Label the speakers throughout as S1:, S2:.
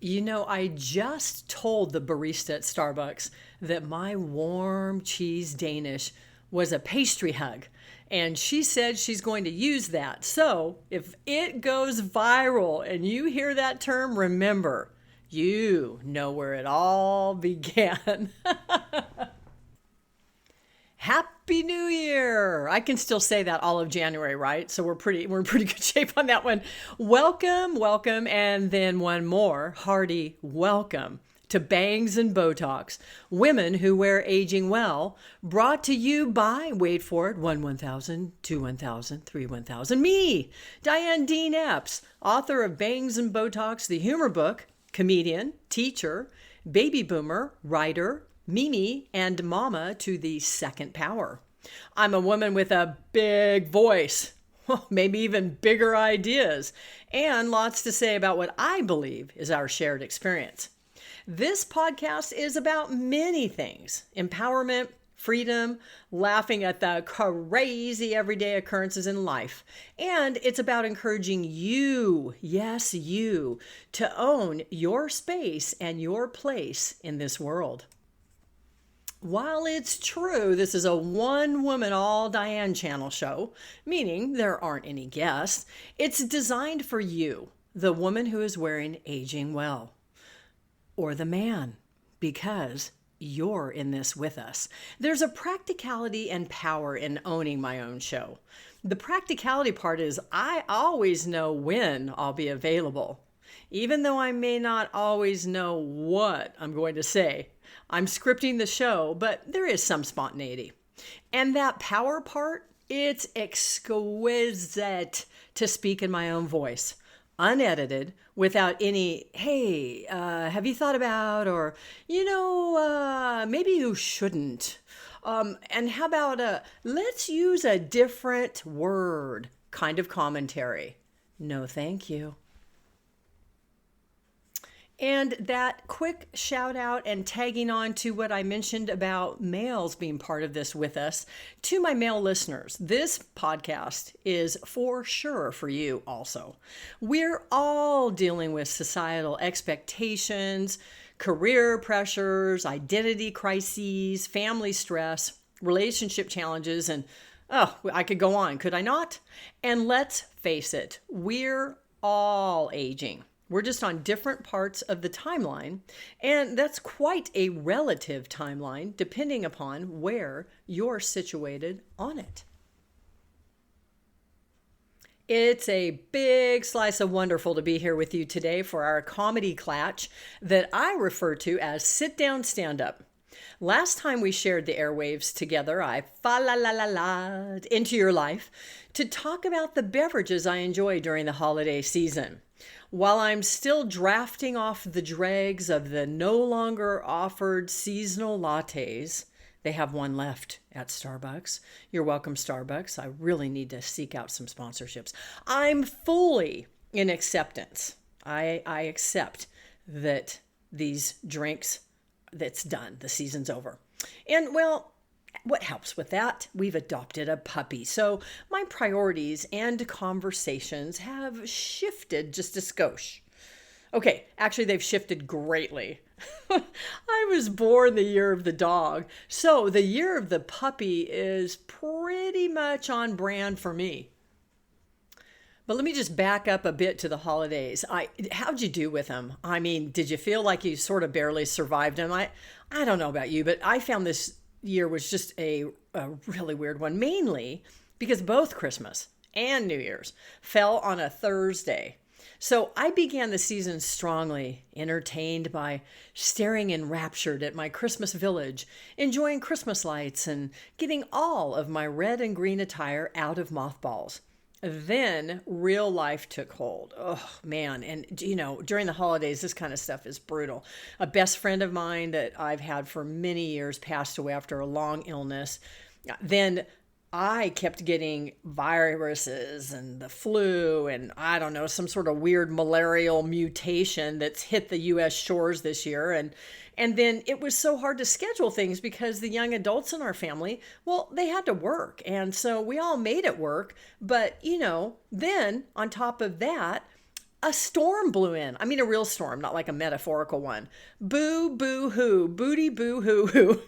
S1: I just told the barista at Starbucks that my warm cheese Danish was a pastry hug. And she said she's going to use that. So if it goes viral and you hear that term, remember, you know where it all began. Happy New Year! I can still say that all of January, right? So we're in pretty good shape on that one. Welcome, and then one more hearty welcome to Bangs and Botox, women who wear aging well, brought to you by, wait for it, 1000, 1000, 1000, me, Diane Dean-Epps, author of Bangs and Botox, the humor book, comedian, teacher, baby boomer, writer, Mimi, and mama to the second power. I'm a woman with a big voice, maybe even bigger ideas, and lots to say about what I believe is our shared experience. This podcast is about many things: empowerment, freedom, laughing at the crazy everyday occurrences in life. And it's about encouraging you, yes, you, to own your space and your place in this world. While it's true this is a one-woman all Diane channel show, meaning there aren't any guests, it's designed for you, the woman who is wearing aging well. Or the man, because you're in this with us. There's a practicality and power in owning my own show. The practicality part is I always know when I'll be available, even though I may not always know what I'm going to say. I'm scripting the show, but there is some spontaneity. And that power part, it's exquisite to speak in my own voice, unedited, without any, hey, have you thought about, or, maybe you shouldn't. And how about let's use a different word kind of commentary. No, thank you. And that quick shout out and tagging on to what I mentioned about males being part of this with us, to my male listeners, this podcast is for sure for you also. We're all dealing with societal expectations, career pressures, identity crises, family stress, relationship challenges, and I could go on, could I not? And let's face it, we're all aging. We're just on different parts of the timeline, and that's quite a relative timeline depending upon where you're situated on it. It's a big slice of wonderful to be here with you today for our comedy clatch that I refer to as sit down, stand up. Last time we shared the airwaves together, I fa-la-la-la-la'd into your life to talk about the beverages I enjoy during the holiday season. While I'm still drafting off the dregs of the no longer offered seasonal lattes, they have one left at Starbucks. You're welcome, Starbucks. I really need to seek out some sponsorships. I'm fully in acceptance. I accept that these drinks, that's done. The season's over. And well, what helps with that? We've adopted a puppy. So my priorities and conversations have shifted just a skosh. Okay, actually they've shifted greatly. I was born the year of the dog. So the year of the puppy is pretty much on brand for me. But let me just back up a bit to the holidays. How'd you do with them? I mean, did you feel like you sort of barely survived them? I don't know about you, but I found this year was just a really weird one, mainly because both Christmas and New Year's fell on a Thursday. So I began the season strongly, entertained by staring enraptured at my Christmas village, enjoying Christmas lights, and getting all of my red and green attire out of mothballs. Then real life took hold. Oh, man. And, during the holidays, this kind of stuff is brutal. A best friend of mine that I've had for many years passed away after a long illness. Then I kept getting viruses and the flu and I don't know, some sort of weird malarial mutation that's hit the U.S. shores this year. And then it was so hard to schedule things because the young adults in our family, well, they had to work. And so we all made it work. But, then on top of that, a storm blew in. I mean, a real storm, not like a metaphorical one. Boo, boo, hoo, booty, boo, hoo, hoo.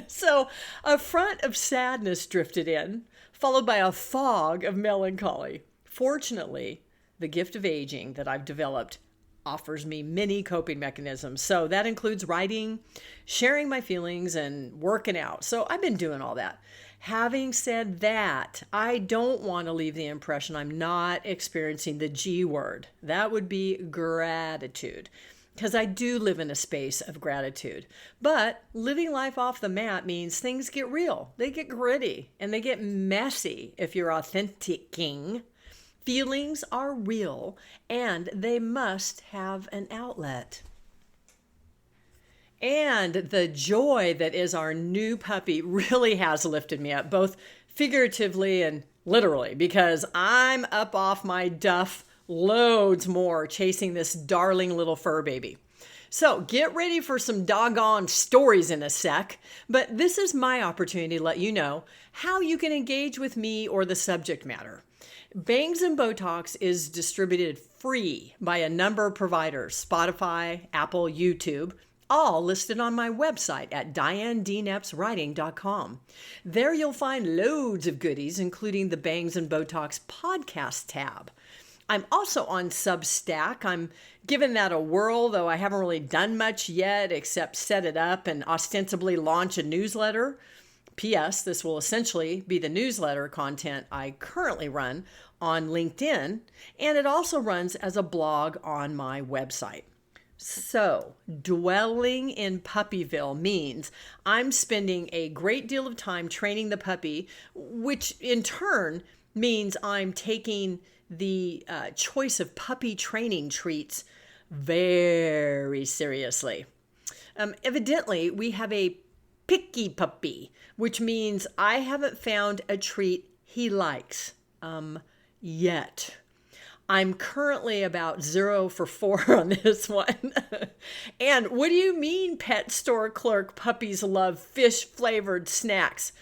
S1: So a front of sadness drifted in, followed by a fog of melancholy. Fortunately, the gift of aging that I've developed offers me many coping mechanisms. So that includes writing, sharing my feelings, and working out. So I've been doing all that. Having said that, I don't want to leave the impression I'm not experiencing the G word. That would be gratitude, because I do live in a space of gratitude. But living life off the mat means things get real, they get gritty, and they get messy if you're authenticing. Feelings are real, and they must have an outlet. And the joy that is our new puppy really has lifted me up, both figuratively and literally, because I'm up off my duff loads more chasing this darling little fur baby. So get ready for some doggone stories in a sec, but this is my opportunity to let you know how you can engage with me or the subject matter. Bangs and Botox is distributed free by a number of providers, Spotify, Apple, YouTube, all listed on my website at DianeDean-Epps.com. There you'll find loads of goodies, including the Bangs and Botox podcast tab. I'm also on Substack. I'm giving that a whirl, though I haven't really done much yet except set it up and ostensibly launch a newsletter. P.S. This will essentially be the newsletter content I currently run on LinkedIn, and it also runs as a blog on my website. So, dwelling in Puppyville means I'm spending a great deal of time training the puppy, which in turn means I'm taking the choice of puppy training treats very seriously. Evidently, we have a picky puppy, which means I haven't found a treat he likes yet. I'm currently about 0 for 4 on this one. And what do you mean, pet store clerk, puppies love fish-flavored snacks?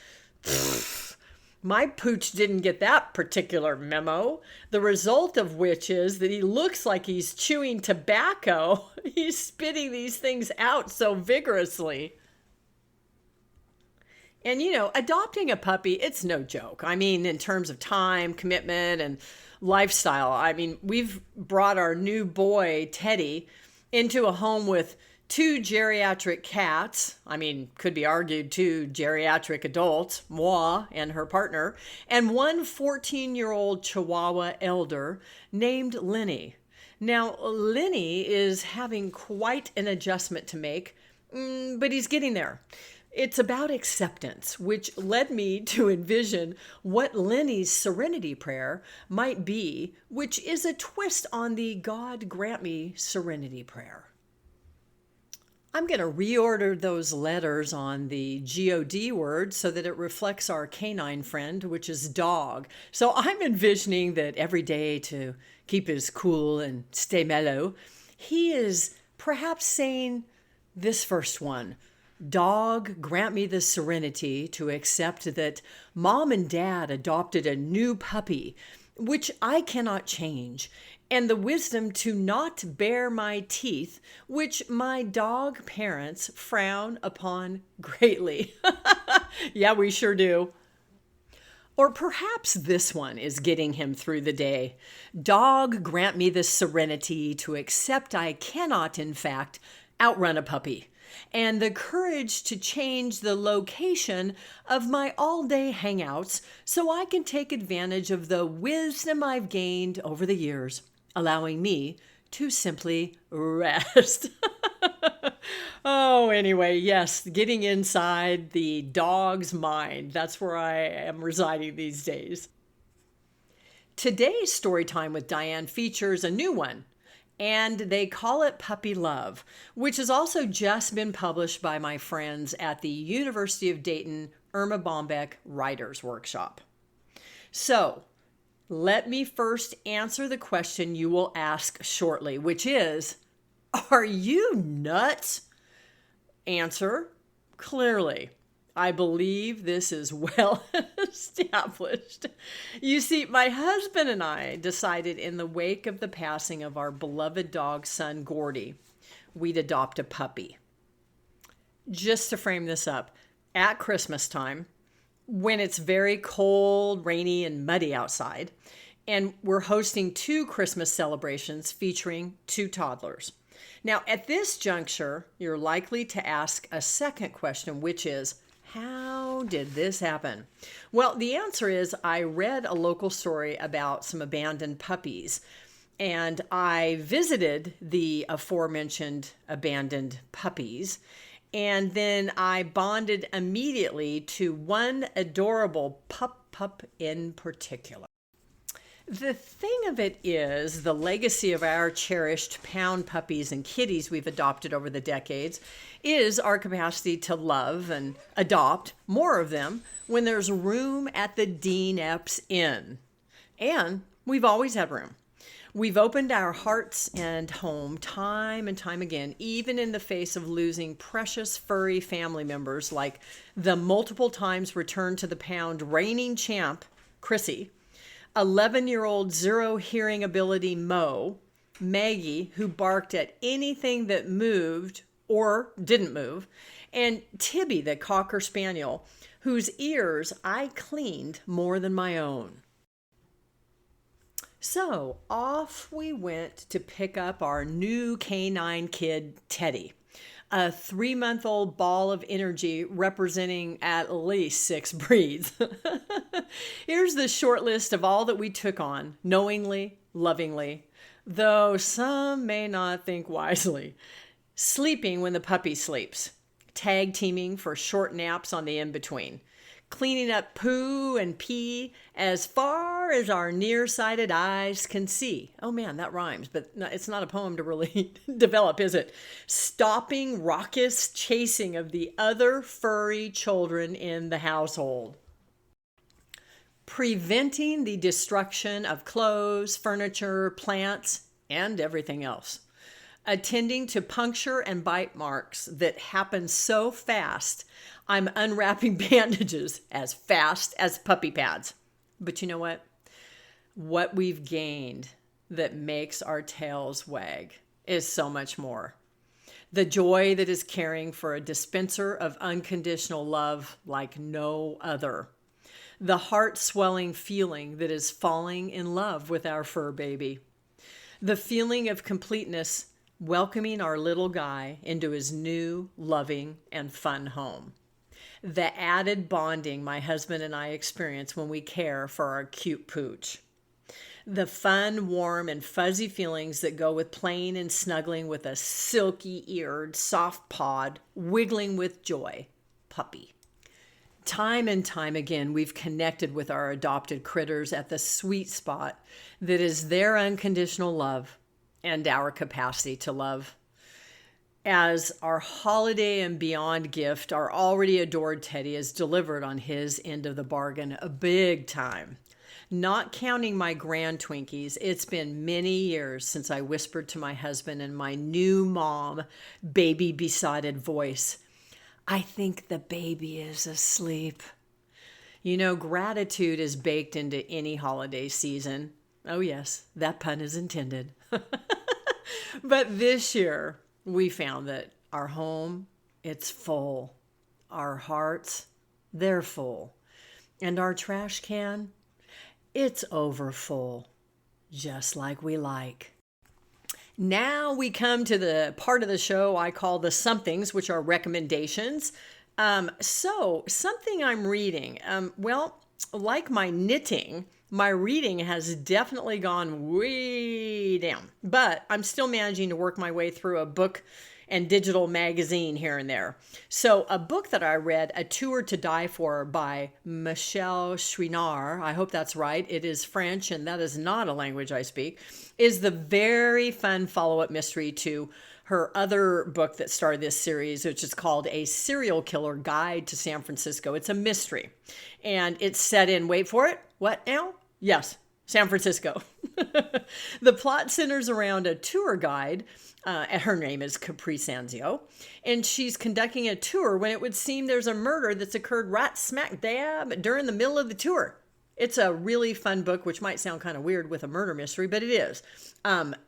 S1: My pooch didn't get that particular memo, the result of which is that he looks like he's chewing tobacco. He's spitting these things out so vigorously. And, adopting a puppy, it's no joke. I mean, in terms of time, commitment, and lifestyle. I mean, we've brought our new boy, Teddy, into a home with 2 geriatric cats. I mean, could be argued 2 geriatric adults, moi and her partner, and 1 14-year-old Chihuahua elder named Lenny. Now, Lenny is having quite an adjustment to make, but he's getting there. It's about acceptance, which led me to envision what Lenny's serenity prayer might be, which is a twist on the God grant me serenity prayer. I'm going to reorder those letters on the God word so that it reflects our canine friend, which is dog. So I'm envisioning that every day, to keep his cool and stay mellow, he is perhaps saying this first one: Dog, grant me the serenity to accept that Mom and Dad adopted a new puppy, which I cannot change, and the wisdom to not bare my teeth, which my dog parents frown upon greatly. Yeah, we sure do. Or perhaps this one is getting him through the day. Dog, grant me the serenity to accept I cannot, in fact, outrun a puppy, and the courage to change the location of my all-day hangouts so I can take advantage of the wisdom I've gained over the years, allowing me to simply rest. Oh, anyway, yes, getting inside the dog's mind. That's where I am residing these days. Today's story time with Diane features a new one, and they call it Puppy Love, which has also just been published by my friends at the University of Dayton Irma Bombeck Writers Workshop. So, let me first answer the question you will ask shortly, which is, are you nuts? Answer, clearly. I believe this is well established. You see, my husband and I decided in the wake of the passing of our beloved dog son, Gordy, we'd adopt a puppy. Just to frame this up, at Christmas time, when it's very cold, rainy, and muddy outside, and we're hosting 2 Christmas celebrations featuring 2 toddlers. Now, at this juncture, you're likely to ask a second question, which is, how did this happen? Well, the answer is I read a local story about some abandoned puppies, and I visited the aforementioned abandoned puppies, and then I bonded immediately to one adorable pup in particular. The thing of it is, the legacy of our cherished pound puppies and kitties we've adopted over the decades is our capacity to love and adopt more of them when there's room at the Dean-Epps Inn. And we've always had room. We've opened our hearts and home time and time again, even in the face of losing precious furry family members like the multiple times returned to the pound reigning champ, Chrissy, 11-year-old zero hearing ability Mo, Maggie, who barked at anything that moved or didn't move, and Tibby, the Cocker Spaniel, whose ears I cleaned more than my own. So off we went to pick up our new canine kid, Teddy, a 3-month-old ball of energy representing at least 6 breeds. Here's the short list of all that we took on, knowingly, lovingly, though some may not think wisely. Sleeping when the puppy sleeps, tag teaming for short naps on the in-between, cleaning up poo and pee as far as our nearsighted eyes can see. Oh man, that rhymes, but it's not a poem to really develop, is it? Stopping raucous chasing of the other furry children in the household. Preventing the destruction of clothes, furniture, plants, and everything else. Attending to puncture and bite marks that happen so fast, I'm unwrapping bandages as fast as puppy pads. But you know what? What we've gained that makes our tails wag is so much more. The joy that is caring for a dispenser of unconditional love like no other. The heart-swelling feeling that is falling in love with our fur baby. The feeling of completeness welcoming our little guy into his new, loving, and fun home. The added bonding my husband and I experience when we care for our cute pooch. The fun, warm, and fuzzy feelings that go with playing and snuggling with a silky-eared, soft-pawed, wiggling with joy puppy. Time and time again, we've connected with our adopted critters at the sweet spot that is their unconditional love and our capacity to love. As our holiday and beyond gift, our already adored Teddy is delivered on his end of the bargain, a big time. Not counting my grand Twinkies, it's been many years since I whispered to my husband in my new mom, baby-besotted voice, I think the baby is asleep. You know, gratitude is baked into any holiday season. Oh yes, that pun is intended. But this year, we found that our home, it's full. Our hearts, they're full. And our trash can, it's overfull, just like we like. Now we come to the part of the show I call the somethings, which are recommendations. So something I'm reading, well, like my knitting, my reading has definitely gone way down, but I'm still managing to work my way through a book and digital magazine here and there. So a book that I read, A Tour to Die For by Michelle Chouinard, I hope that's right, it is French and that is not a language I speak, is the very fun follow-up mystery to her other book that started this series, which is called A Serial Killer Guide to San Francisco. It's a mystery. And it's set in, wait for it, what now? Yes, San Francisco. The plot centers around a tour guide and her name is Capri Sanzio, and she's conducting a tour when it would seem there's a murder that's occurred right smack dab during the middle of the tour. It's a really fun book, which might sound kind of weird with a murder mystery, but it is.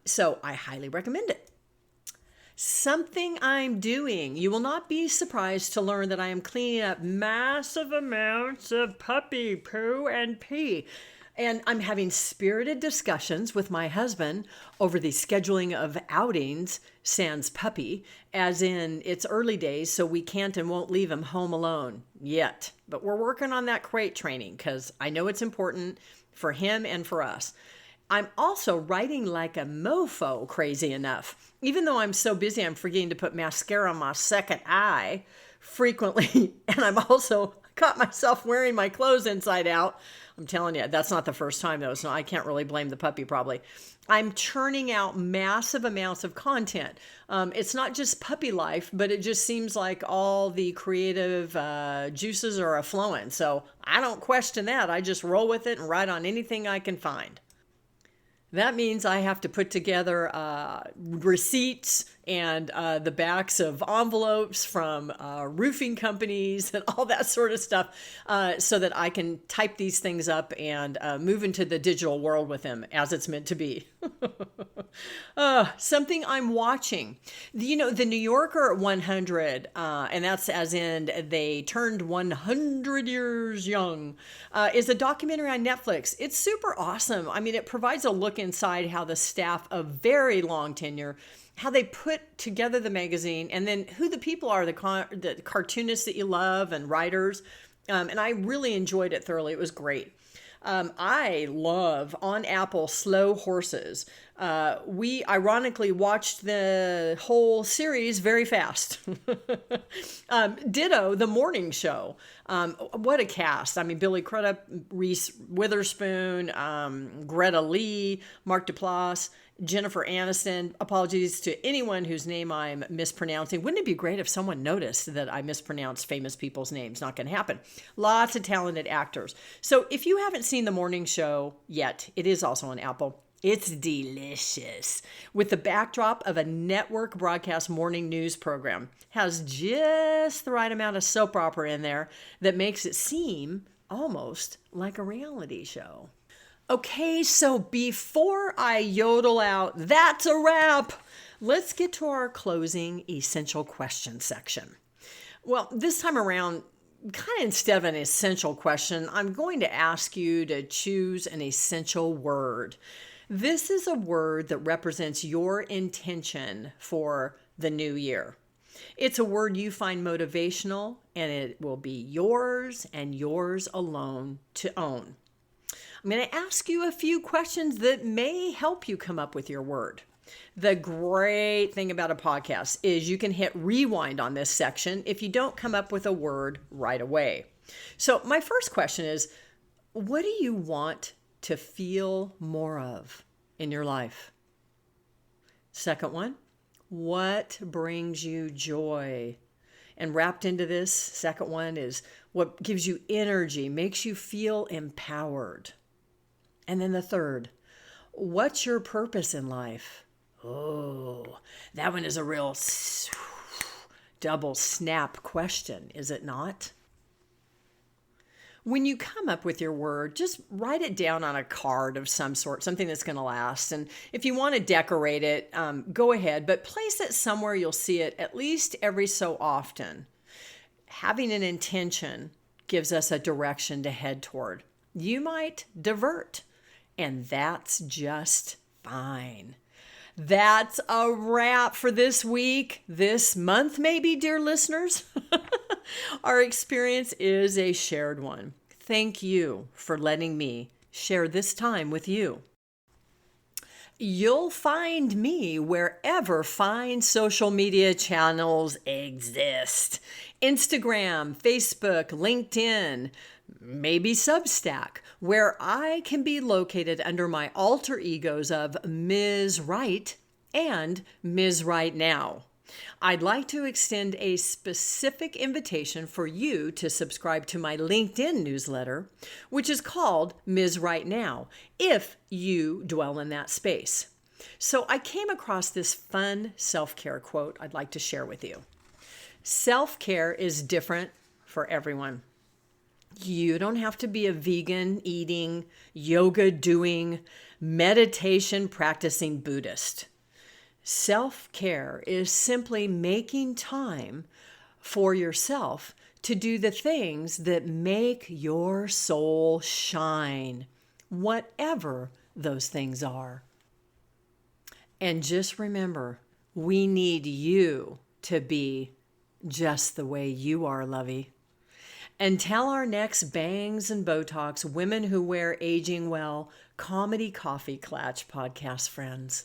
S1: So I highly recommend it. Something I'm doing. You will not be surprised to learn that I am cleaning up massive amounts of puppy poo and pee. And I'm having spirited discussions with my husband over the scheduling of outings, sans puppy, as in it's early days, so we can't and won't leave him home alone yet. But we're working on that crate training because I know it's important for him and for us. I'm also writing like a mofo, crazy enough. Even though I'm so busy, I'm forgetting to put mascara on my second eye frequently. And I'm also caught myself wearing my clothes inside out. I'm telling you, that's not the first time though, so I can't really blame the puppy probably. I'm churning out massive amounts of content. It's not just puppy life, but it just seems like all the creative juices are flowing. So I don't question that. I just roll with it and write on anything I can find. That means I have to put together receipts and the backs of envelopes from roofing companies and all that sort of stuff so that I can type these things up and move into the digital world with them as it's meant to be. Something I'm watching. The New Yorker 100, and that's as in they turned 100 years young, is a documentary on Netflix. It's super awesome. I mean, it provides a look inside how the staff of very long tenure, how they put together the magazine, and then who the people are, the cartoonists that you love and writers. And I really enjoyed it thoroughly. It was great. I love on Apple Slow Horses. We ironically watched the whole series very fast. Ditto, the morning show. What a cast. I mean, Billy Crudup, Reese Witherspoon, Greta Lee, Mark Duplass, Jennifer Aniston. Apologies to anyone whose name I'm mispronouncing. Wouldn't it be great if someone noticed that I mispronounce famous people's names? Not going to happen. Lots of talented actors. So if you haven't seen the morning show yet, it is also on Apple. It's delicious. With the backdrop of a network broadcast morning news program. Has just the right amount of soap opera in there that makes it seem almost like a reality show. Okay, so before I yodel out, that's a wrap, let's get to our closing essential question section. Well, this time around, kind of instead of an essential question, I'm going to ask you to choose an essential word. This is a word that represents your intention for the new year. It's a word you find motivational, and it will be yours and yours alone to own. I'm going to ask you a few questions that may help you come up with your word. The great thing about a podcast is you can hit rewind on this section if you don't come up with a word right away. So my first question is, what do you want to feel more of in your life? Second one, what brings you joy? And wrapped into this second one is what gives you energy, makes you feel empowered. And then the third, what's your purpose in life? Oh, that one is a real double snap question, is it not? When you come up with your word, just write it down on a card of some sort, something that's going to last. And if you want to decorate it, go ahead, but place it somewhere you'll see it at least every so often. Having an intention gives us a direction to head toward. You might divert, and that's just fine. That's a wrap for this week, this month maybe, dear listeners. Our experience is a shared one. Thank you for letting me share this time with you. You'll find me wherever fine social media channels exist. Instagram, Facebook, LinkedIn, maybe Substack, where I can be located under my alter egos of Ms. Right and Ms. Right Now. I'd like to extend a specific invitation for you to subscribe to my LinkedIn newsletter, which is called Ms. Right Now, if you dwell in that space. So I came across this fun self-care quote I'd like to share with you. Self-care is different for everyone. You don't have to be a vegan eating, yoga doing, meditation practicing Buddhist. Self-care is simply making time for yourself to do the things that make your soul shine, whatever those things are. And just remember, we need you to be just the way you are, lovey. Until our next Bangs and Botox Women Who Wear Aging Well Comedy Coffee Clatch podcast, friends.